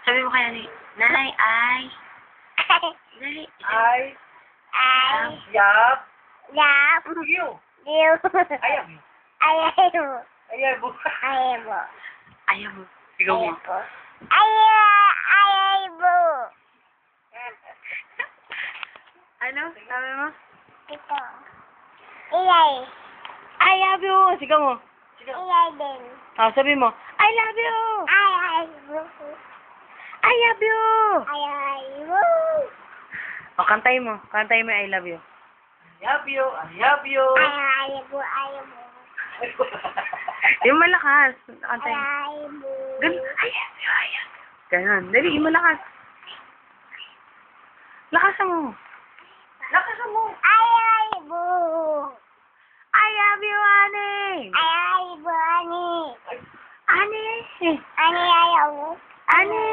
Sabi mo kaya ni, Nanay, ay. Dali. Ay. Ay. Yap. Yap. You. You. Ayaw. Ayaw. Ayaw mo. Ayaw mo. Ayaw mo. Sigaw mo. Ayaw mo. Ano? Sabi mo? Ito. Iyay. I love you. Sigaw mo. Iyay din. Sabi mo, I love you. Ayaw mo. I love you. Ayaw mo. Kantay mo. Kantay mo I love you. I love you. I love you. Ayaw mo. Ayaw mo. Yung malakas. Kantay mo. Ayaw mo. Ganun. I love you. I love you. Ganun. Dali, yung malakas. Lakasan mo. Lakasan mo. Ayaw mo. I love you, Ani. Ayaw mo, Ani. Ani. Ani, ayaw mo. Ani.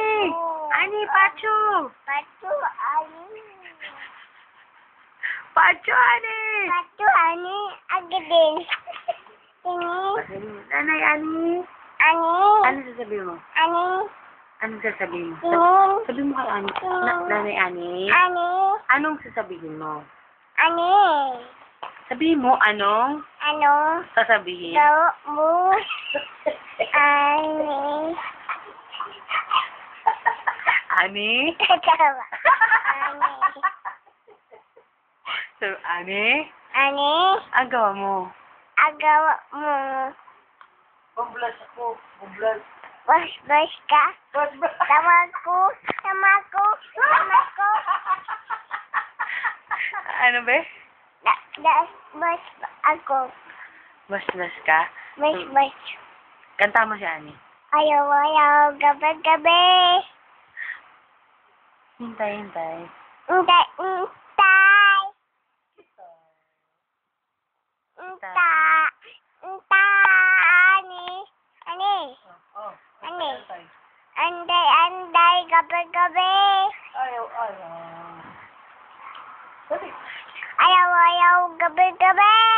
Ani, Pacho. Patu, Ani. Pacho, Ani. Patu, Ani. Agadin. Ini. Nanay, Ani. Ani. Ano sasabihin mo? Ani. Anong sasabihin mo? Ini. Sabi mo kay Ani. Nanay, Ani. Ani. Anong sasabihin mo? Ani. Sabihin mo, anong Ano? sasabihin? Daw mo. Ani. Ani? Tawa. Ani. So, Ani? Ani. Ang gawa mo? Agawa mo. Pamblas ako. Pamblas. Bas ka. Bas ba? Tawag ko. Tawag ko. Tawag ko. Ano ba? Bas ako. Bas-bas ka? Bas. Kanta mo si Ani. Ayaw. Gabi. Hintay. Hintay. Ani. Oh. Ani. Anday. Gabi. Ayaw. Ayaw. Gabi.